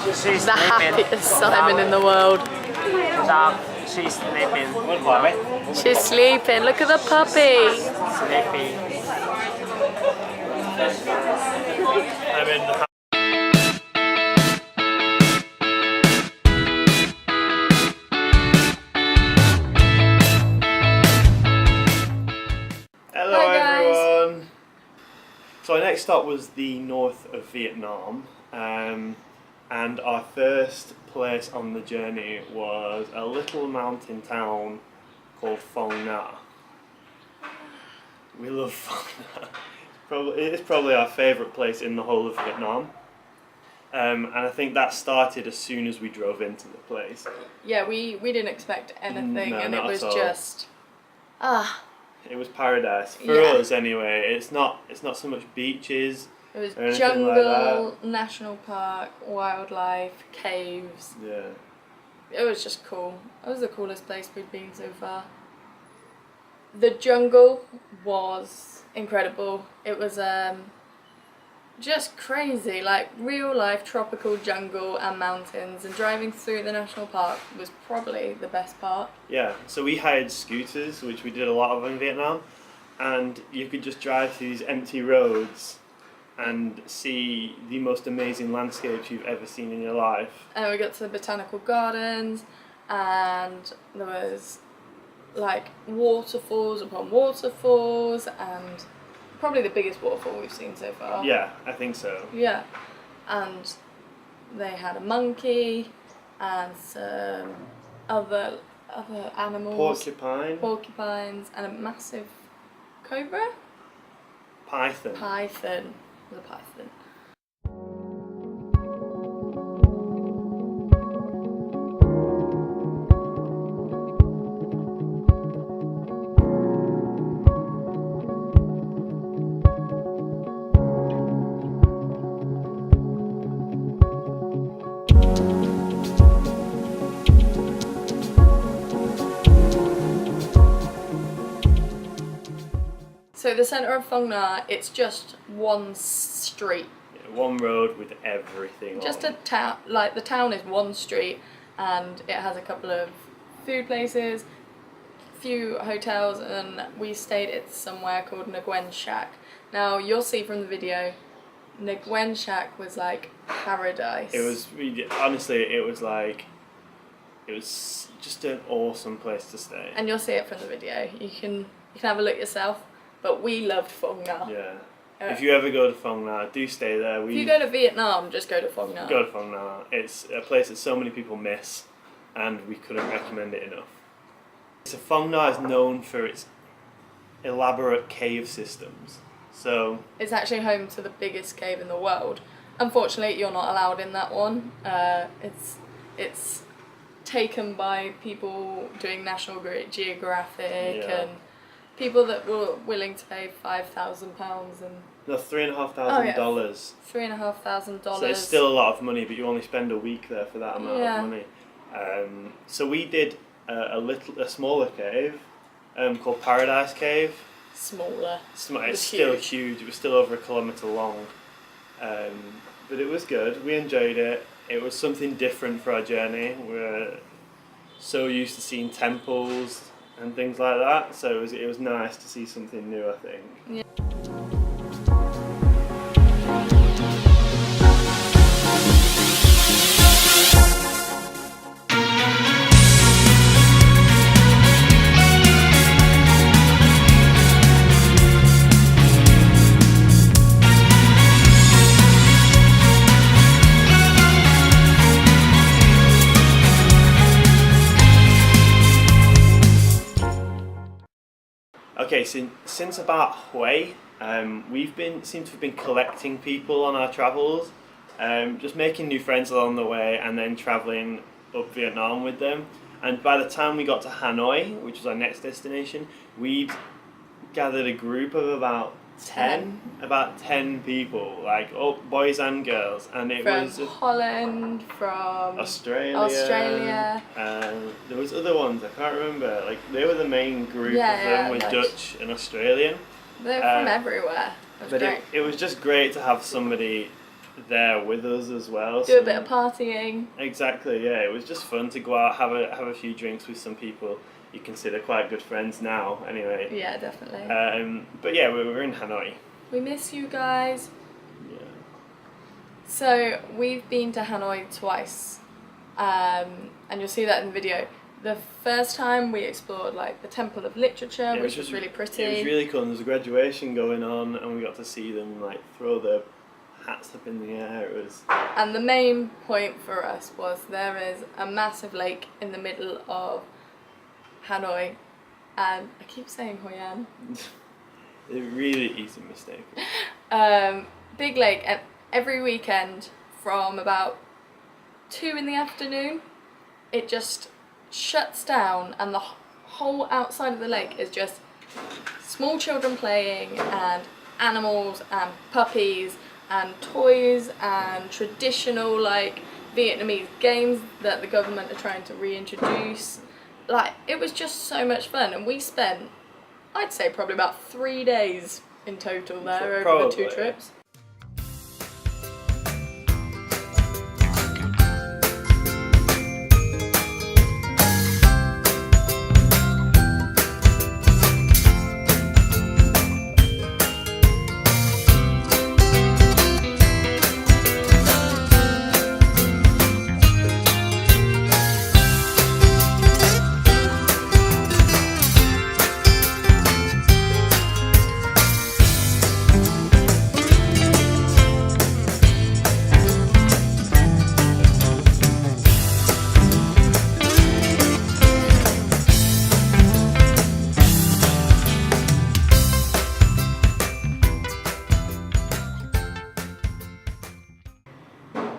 She's The happiest Simon in the world. She's sleeping. She's sleeping. Look at the puppy. Sleeping. I'm in the Hello everyone! So our next stop was the north of Vietnam, and our first place on the journey was a little mountain town called Phong Nha. We love Phong Nha. It is probably our favourite place in the whole of Vietnam. And I think that started as soon as we drove into the place. Yeah, we didn't expect anything, No, and it not was at all. just It was paradise for us anyway. It's not so much beaches. It was or anything jungle, like national park, wildlife, caves. that. Yeah. It was just cool. It was the coolest place we'd been so far. The jungle was incredible. It was just crazy, like real life tropical jungle and mountains, and driving through the national park was probably the best part. Yeah, so we hired scooters, which we did a lot of in Vietnam, and you could just drive through these empty roads and see the most amazing landscapes you've ever seen in your life. And we got to the botanical gardens, and there was like waterfalls upon waterfalls, and probably the biggest waterfall we've seen so far. Yeah, I think so. Yeah, and they had a monkey and some other animals. Porcupines and a massive cobra? Python. Python. It was a python. So the centre of Phong Nha, it's just one street. Yeah, one road with everything Just on. a town, like the town is one street, and it has a couple of food places, few hotels, and we stayed at somewhere called Nguyen Shack. Now you'll see from the video, Nguyen Shack was like paradise. It was honestly, it was just an awesome place to stay. And you'll see it from the video. You can have a look yourself. But we loved Phong Nha. Yeah. If you ever go to Phong Nha, do stay there. If you go to Vietnam, just go to Phong Nha. Go to Phong Nha. It's a place that so many people miss, and we couldn't recommend it enough. So Phong Nha is known for its elaborate cave systems. So it's actually home to the biggest cave in the world. Unfortunately, you're not allowed in that one. It's taken by people doing National Geographic and people that were willing to pay £5,000 and no, $3,500. $3,500. So it's still a lot of money, but you only spend a week there for that amount of money. So we did a smaller cave called Paradise Cave. Smaller. It's still huge. It was still over 1 kilometre long, but it was good. We enjoyed it. It was something different for our journey. We're so used to seeing temples and things like that, so it was nice to see something new, I think. Yeah. Okay, so since about Hue, we've seem to have been collecting people on our travels, just making new friends along the way, and then travelling up Vietnam with them. And by the time we got to Hanoi, which was our next destination, we'd gathered a group of about 10 people, like boys and girls, and it was from Holland, from Australia, and there was other ones I can't remember. Like they were the main group of them, were Dutch and Australian. They're from everywhere. It was just great to have somebody there with us as well. Do a bit of partying. Exactly, yeah. It was just fun to go out, have a few drinks with some people you consider quite good friends now, anyway. Yeah, definitely. But yeah, we were in Hanoi. We miss you guys. Yeah. So we've been to Hanoi twice, and you'll see that in the video. The first time we explored like the Temple of Literature, which was really pretty. It was really cool, and there was a graduation going on, and we got to see them like throw their hats up in the air. It was. And the main point for us was there is a massive lake in the middle of Hanoi, and I keep saying Hoi An. It really is a mistake. Big lake, and every weekend from about 2 in the afternoon, it just shuts down, and the whole outside of the lake is just small children playing, and animals and puppies and toys and traditional like Vietnamese games that the government are trying to reintroduce. Like, it was just so much fun, and we spent, I'd say, probably about 3 days in total there over the 2 trips.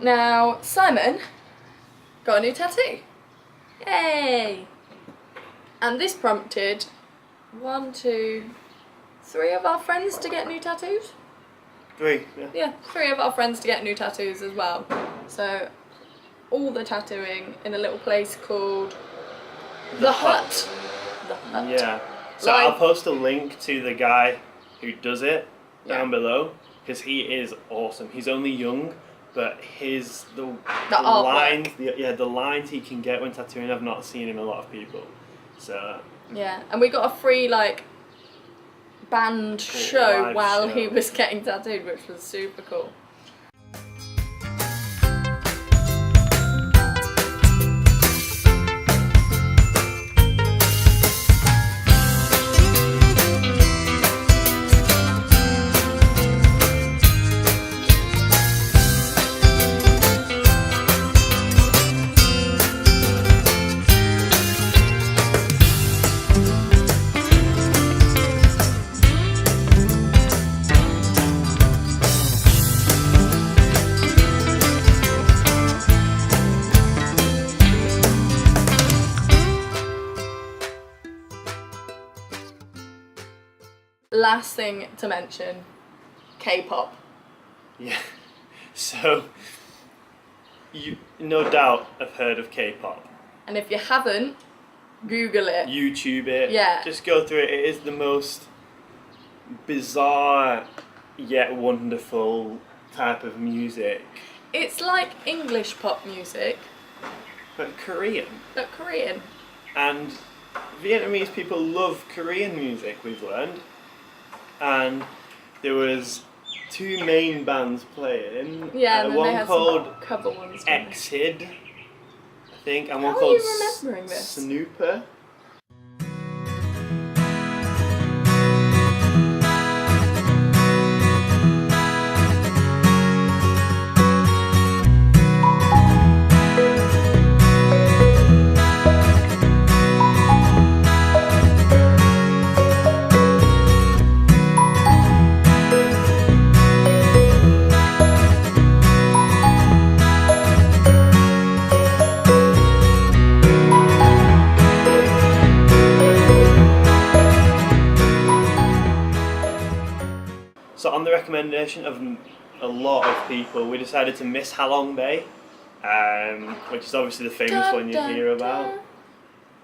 Now, Simon got a new tattoo. Yay! And this prompted 1, 2, 3 of our friends to get new tattoos. 3, yeah. Yeah, 3 of our friends to get new tattoos as well. So, all the tattooing in a little place called The Hut. The Hut. Yeah. So I'll post a link to the guy who does it down below, because he is awesome. He's only young, but the lines, the lines he can get when tattooing, I've not seen in a lot of people. So yeah, and we got a free like band show while he was getting tattooed, which was super cool. Last thing to mention, K-pop. Yeah. So you no doubt have heard of K-pop. And if you haven't, Google it. YouTube it. Yeah. Just go through it. It is the most bizarre yet wonderful type of music. It's like English pop music, But Korean. And Vietnamese people love Korean music, we've learned. And there was 2 main bands playing. Yeah, and then one they had called some cover ones. Exid, I think, and one How are called you remembering this? Snooper. So on the recommendation of a lot of people, we decided to miss Halong Bay, which is obviously the famous one you hear about.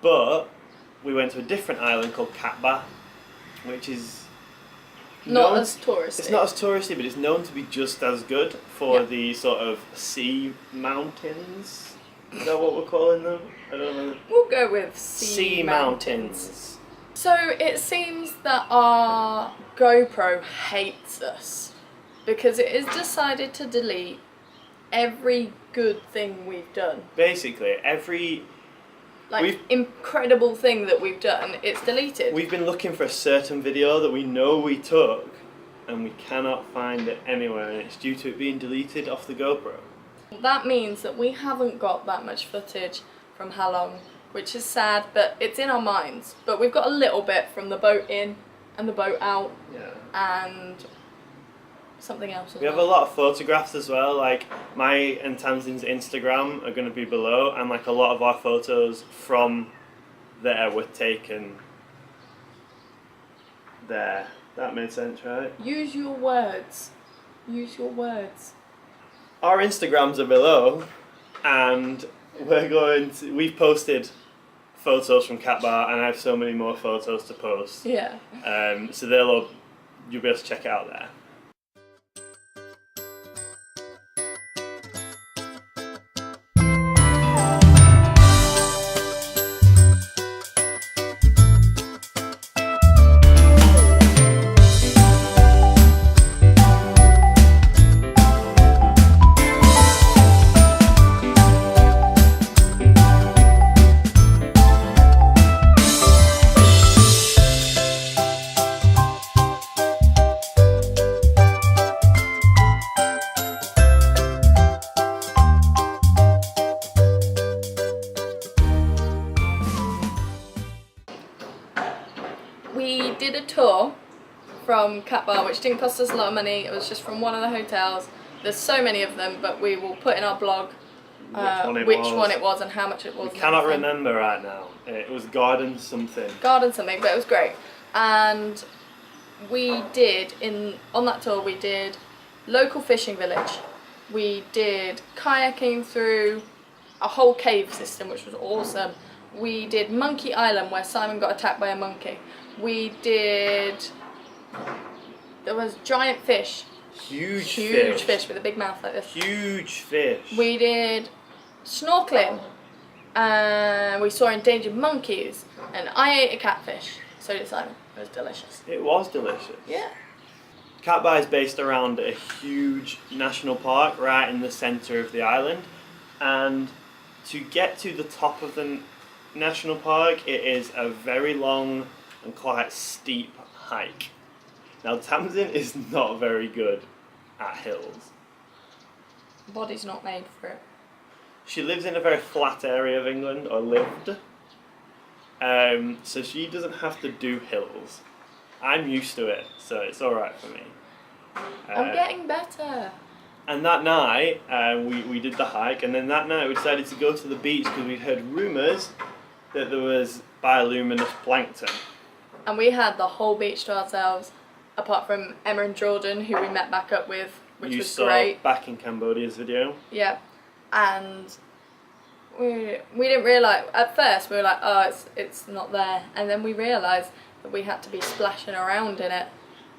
But we went to a different island called Cat Ba, which is Not as touristy. It's not as touristy, but it's known to be just as good for Yeah. the sort of sea mountains. Is that what we're calling them? I don't know. We'll go with Sea mountains. So it seems that our GoPro hates us because it has decided to delete every good thing we've done. Basically, every incredible thing that we've done, it's deleted. we've been looking for a certain video that we know we took, and we cannot find it anywhere, and it's due to it being deleted off the GoPro. That means that we haven't got that much footage from Halong, which is sad, but it's in our minds. But we've got a little bit from the boat in and the boat out, and something else as We have a lot of photographs as well, like my and Tamsin's Instagram are going to be below, and like a lot of our photos from there were taken there. That made sense, right? Use your words. Use your words. Our Instagrams are below, and we've posted photos from Cat Bar, and I have so many more photos to post. Yeah. So you'll be able to check it out there. We did a tour from Cat Bar, which didn't cost us a lot of money. It was just from one of the hotels. There's so many of them, but we will put in our blog which one it was and how much it was. We cannot remember right now. It was Garden something. Garden something, but it was great. And we did, on that tour, we did local fishing village. We did kayaking through a whole cave system, which was awesome. We did Monkey Island, where Simon got attacked by a monkey. We did... There was giant fish. Huge fish with a big mouth like this. Huge fish. We did snorkeling. We saw endangered monkeys. And I ate a catfish. So did Simon. It was delicious. It was delicious. Yeah. Cat Bar is based around a huge national park right in the centre of the island. And to get to the top of the national park, it is a very long and quite steep hike. Now Tamsin is not very good at hills. Body's not made for it. She lives in a very flat area of England, or lived. So she doesn't have to do hills. I'm used to it, so it's alright for me. I'm getting better. And that night, we did the hike, and then that night we decided to go to the beach because we'd heard rumours that there was bioluminescent plankton. And we had the whole beach to ourselves, apart from Emma and Jordan, who we met back up with, which you was saw great. Back in Cambodia's video. Yeah. And we didn't realise, at first we were like, oh, it's not there. And then we realised that we had to be splashing around in it.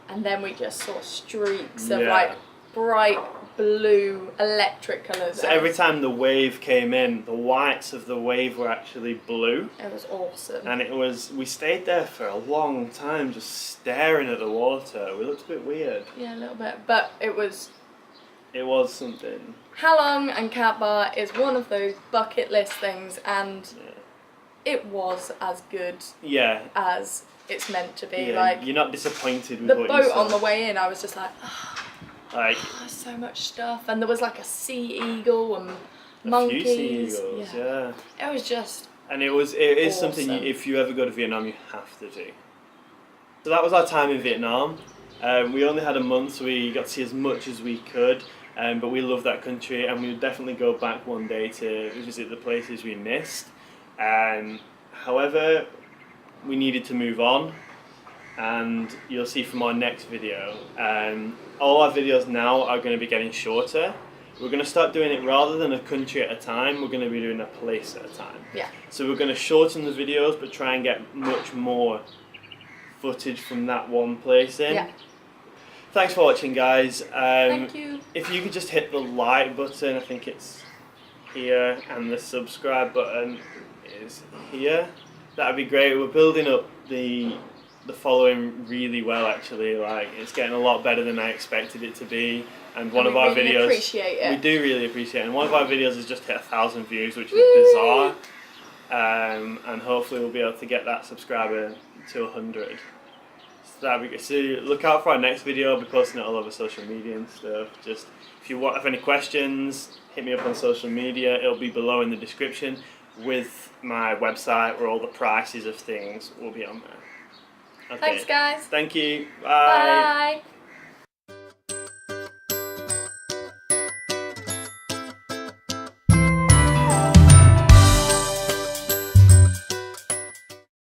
And then we just saw streaks of like bright blue electric colours. So every time the wave came in, the whites of the wave were actually blue. It was awesome. And we stayed there for a long time just staring at the water. We looked a bit weird. Yeah, a little bit. But it was something. Halong and Cat Bar is one of those bucket list things, and it was as good as it's meant to be. Yeah, like, you're not disappointed with the what you boat saw. on the way in, I was just like, like there's so much stuff, and there was like a sea eagle and monkeys. A few sea eagles, yeah. It was just and it is awesome. something if you ever go to Vietnam, you have to do. So that was our time in Vietnam. We only had a month, so we got to see as much as we could. But we love that country, and we would definitely go back one day to visit the places we missed. However, we needed to move on, and you'll see from our next video. All our videos now are going to be getting shorter. We're going to start doing it rather than a country at a time, we're going to be doing a place at a time. Yeah. So we're going to shorten the videos, but try and get much more footage from that one place in. Yeah. thanks for watching, guys. Thank you. If you could just hit the like button, I think it's here, and the subscribe button is here. That'd be great. We're building up the following really well, actually. Like, it's getting a lot better than I expected it to be. And one of our really videos, appreciate it. we do really appreciate it. And one of our videos has just hit 1,000 views, which is Woo! bizarre. And hopefully we'll be able to get that subscriber to 100. So that'd be good. So look out for our next video. I'll be posting it all over social media and stuff. Just if you have any questions, hit me up on social media. It'll be below in the description with my website where all the prices of things will be on there. Okay. Thanks, guys. Thank you. Bye. Bye.